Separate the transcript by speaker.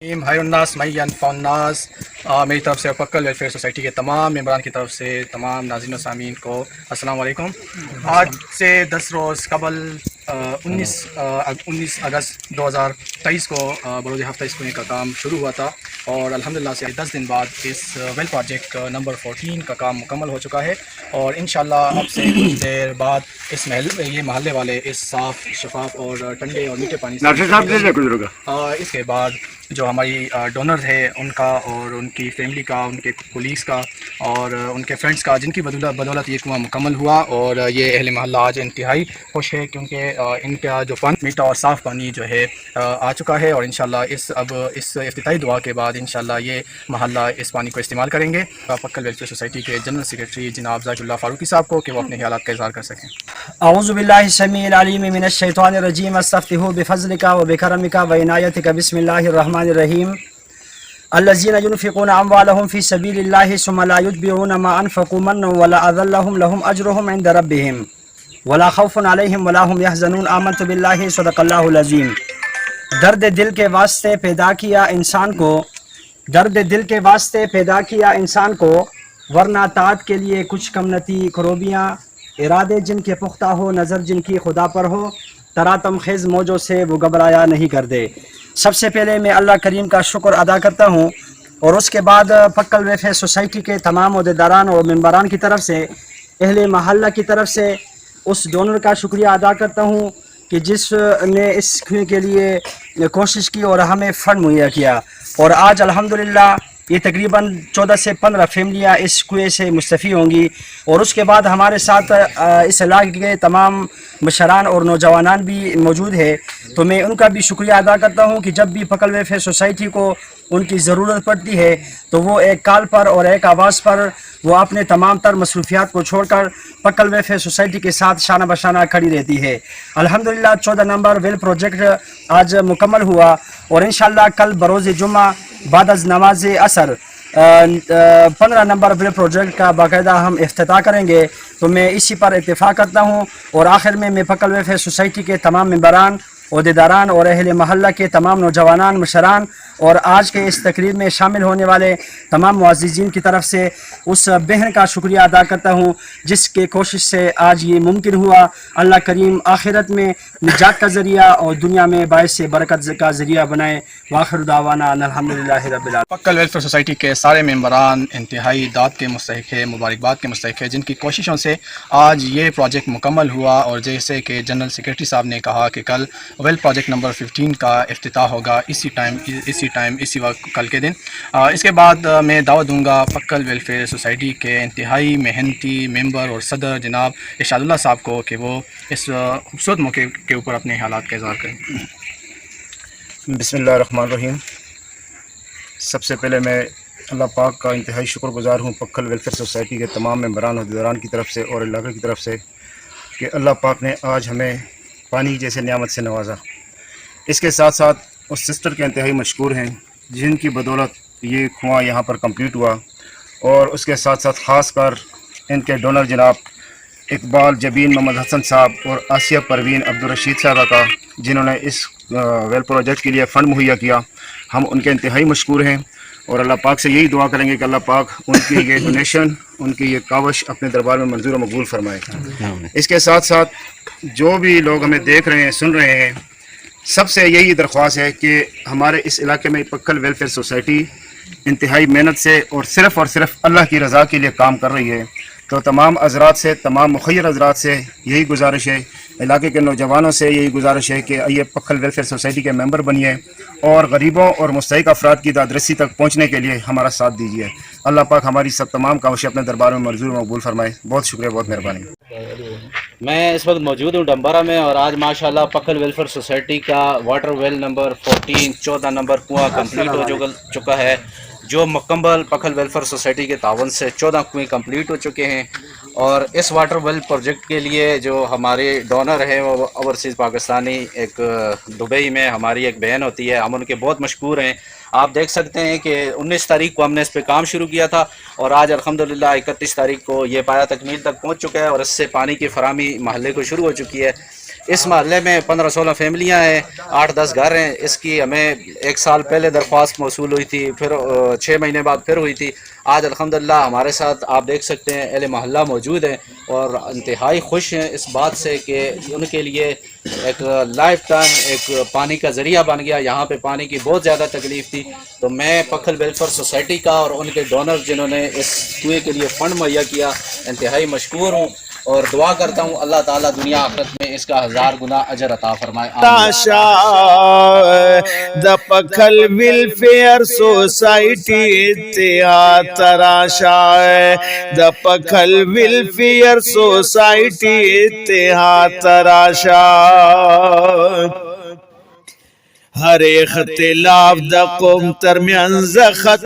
Speaker 1: بھائی الناس میان فوناس میری طرف سے پکل ویلفیئر سوسائٹی کے تمام ممبران کی طرف سے تمام ناظرین و سامعین کو السلام علیکم۔ آج سے 10 روز قبل 19 اگست 2023 کو بروز ہفتہ اسکولنگ کا کام شروع ہوا تھا اور الحمدللہ سے 10 دن بعد اس ویل پروجیکٹ نمبر 14 کا کام مکمل ہو چکا ہے اور انشاءاللہ اب سے کچھ دیر بعد اس یہ محلے والے اس صاف شفاف اور ٹھنڈے اور میٹھے پانی سے اس کے بعد جو ہماری ڈونر ہے ان کا اور ان کی فیملی کا، ان کے کولیگس کا اور ان کے فرینڈس کا، جن کی بدولت یہ کنواں مکمل ہوا اور یہ اہل محلہ آج انتہائی خوش ہے کیونکہ ان کا جو پانی میٹھا اور صاف پانی جو ہے آ چکا ہے اور انشاءاللہ اس افتتاحی دعا کے بعد انشاءاللہ یہ محلہ اس پانی کو استعمال کریں گے۔ پکل ویلفیئر سوسائٹی کے جنرل سیکریٹری جناب ذاکر اللہ فاروقی صاحب کو کہ وہ اپنے خیالات کا اظہار کر سکیں۔
Speaker 2: اعوذ باللہ السمیع العلیم من الشیطان الرجیم استفتح بفضلک وبکرمک وعنایتک بسم اللہ الرحمن الرحیم الذین ينفقون اموالهم فی سبیل اللہ ثم لا یتبعون ما انفقوا منا ولا اذى لهم اجرهم عند ربهم ولا خوف علیہم ولا هم يحزنون آمنت باللہ صدق اللہ العظیم۔ درد دل کے واسطے پیدا کیا انسان کو، درد دل کے واسطے پیدا کیا انسان کو، ورنہ طاعت کے لیے کچھ کمنتی خروبیاں، ارادے جن کے پختہ ہو، نظر جن کی خدا پر ہو، تراتم خیز موجوں سے وہ گھبرایا نہیں کر دے۔ سب سے پہلے میں اللہ کریم کا شکر ادا کرتا ہوں اور اس کے بعد پکل ویلفیئر سوسائٹی کے تمام عہدیداران اور ممبران کی طرف سے، اہل محلہ کی طرف سے اس ڈونر کا شکریہ ادا کرتا ہوں کہ جس نے اس کنویں کے لیے کوشش کی اور ہمیں فنڈ مہیا کیا اور آج الحمدللہ یہ تقریباً 14 سے 15 فیملیاں اس کنویں سے مستفید ہوں گی اور اس کے بعد ہمارے ساتھ اس علاقے کے تمام مشران اور نوجوانان بھی موجود ہے، تو میں ان کا بھی شکریہ ادا کرتا ہوں کہ جب بھی پکل ویلفیئر سوسائٹی کو ان کی ضرورت پڑتی ہے تو وہ ایک کال پر اور ایک آواز پر وہ اپنے تمام تر مصروفیات کو چھوڑ کر پکل ویلفیئر سوسائٹی کے ساتھ شانہ بشانہ کھڑی رہتی ہے۔ الحمدللہ 14 نمبر ویل پروجیکٹ آج مکمل ہوا اور انشاءاللہ کل بروز جمعہ بعد از نماز عصر 15 نمبر ویل پروجیکٹ کا باقاعدہ ہم افتتاح کریں گے، تو میں اسی پر اتفاق کرتا ہوں اور آخر میں پکل ویلفیئر سوسائٹی کے تمام ممبران، عہدیداران اور اہل محلہ کے تمام نوجوانان، مشران اور آج کے اس تقریب میں شامل ہونے والے تمام معززین کی طرف سے اس بہن کا شکریہ ادا کرتا ہوں جس کے کوشش سے آج یہ ممکن ہوا۔ اللہ کریم آخرت میں نجات کا ذریعہ اور دنیا میں باعث برکت کا ذریعہ بنائے۔ وآخر دعوانا ان الحمدللہ رب العالمین۔
Speaker 1: پکل ویلفیئر سوسائٹی کے سارے ممبران انتہائی داد کے مستحق ہے، مبارکباد کے مستحق ہے، جن کی کوششوں سے آج یہ پروجیکٹ مکمل ہوا اور جیسے کہ جنرل سیکریٹری صاحب نے کہا کہ کل ویل پروجیکٹ نمبر 15 کا افتتاح ہوگا اسی وقت کل کے دن۔ اس کے بعد میں دعوت دوں گا پکل ویلفیئر سوسائٹی کے انتہائی محنتی ممبر اور صدر جناب ارشاد اللہ صاحب کو کہ وہ اس خوبصورت موقع کے اوپر اپنے حالات کا اظہار کریں۔
Speaker 3: بسم اللہ الرحمن الرحیم۔ سب سے پہلے میں اللہ پاک کا انتہائی شکر گزار ہوں پکل ویلفیئر سوسائٹی کے تمام ممبران اور عہدیداران کی طرف سے اور علاقے کی طرف سے کہ اللہ پاک نے آج ہمیں پانی جیسے نعمت سے نوازا۔ اس کے ساتھ ساتھ اس سسٹر کے انتہائی مشکور ہیں جن کی بدولت یہ کنواں یہاں پر کمپلیٹ ہوا، اور اس کے ساتھ ساتھ خاص کر ان کے ڈونر جناب اقبال جبین محمد حسن صاحب اور آسیہ پروین عبدالرشید صاحبہ کا، جنہوں نے اس ویل پروجیکٹ کے لیے فنڈ مہیا کیا۔ ہم ان کے انتہائی مشکور ہیں اور اللہ پاک سے یہی دعا کریں گے کہ اللہ پاک ان کی یہ ڈونیشن، ان کی یہ کاوش اپنے دربار میں منظور و مقبول فرمائے۔ اس کے ساتھ ساتھ جو بھی لوگ ہمیں دیکھ رہے ہیں، سن رہے ہیں، سب سے یہی درخواست ہے کہ ہمارے اس علاقے میں پکل ویلفیئر سوسائٹی انتہائی محنت سے اور صرف اللہ کی رضا کے لیے کام کر رہی ہے، تو تمام حضرات سے، تمام مخیر حضرات سے یہی گزارش ہے، علاقے کے نوجوانوں سے یہی گزارش ہے کہ آئیے پکل ویلفیئر سوسائٹی کے ممبر بنیے اور غریبوں اور مستحق افراد کی دادرسی تک پہنچنے کے لیے ہمارا ساتھ دیجیے۔ اللہ پاک ہماری سب تمام کاوشیں اپنے دربار میں منظور و مقبول فرمائے۔ بہت شکریہ، بہت مہربانی۔
Speaker 4: میں اس وقت موجود ہوں ڈمبارا میں اور آج ماشاءاللہ پکل ویلفیئر سوسائٹی کا واٹر ویل نمبر 14 نمبر کنواں کمپلیٹ ہو چکا ہے، جو مکمل پکل ویلفیئر سوسائٹی کے تعاون سے 14 کنویں کمپلیٹ ہو چکے ہیں۔ اور اس واٹر ویل پروجیکٹ کے لیے جو ہمارے ڈونر ہیں وہ اوورسیز پاکستانی، ایک دبئی میں ہماری ایک بہن ہوتی ہے، ہم ان کے بہت مشکور ہیں۔ آپ دیکھ سکتے ہیں کہ 19 تاریخ کو ہم نے اس پہ کام شروع کیا تھا اور آج الحمدللہ 31 تاریخ کو یہ پایہ تکمیل تک پہنچ چکا ہے اور اس سے پانی کی فراہمی محلے کو شروع ہو چکی ہے۔ اس محلے میں 15-16 فیملیاں ہیں، 8-10 گھر ہیں. اس کی ہمیں 1 سال پہلے درخواست موصول ہوئی تھی، پھر 6 مہینے بعد پھر ہوئی تھی. آج الحمدللہ ہمارے ساتھ آپ دیکھ سکتے ہیں اہل محلہ موجود ہیں اور انتہائی خوش ہیں اس بات سے کہ ان کے لیے ایک لائف ٹائم ایک پانی کا ذریعہ بن گیا. یہاں پہ پانی کی بہت زیادہ تکلیف تھی، تو میں پکھل ویلفیئر سوسائٹی کا اور ان کے ڈونر جنہوں نے اس کنویں کے لیے فنڈ مہیا کیا انتہائی مشکور ہوں، اور دعا کرتا ہوں اللہ تعالیٰ دنیا آخرت میں اس کا 1000 گنا اجر عطا فرمائے.
Speaker 5: تاشا د پکھل ویلفیئر سوسائٹی اتحاد تراشا د پکھل ویلفیئر سوسائٹی اتحاد تراشا ہر اختلاف د قوم ترمیان زخت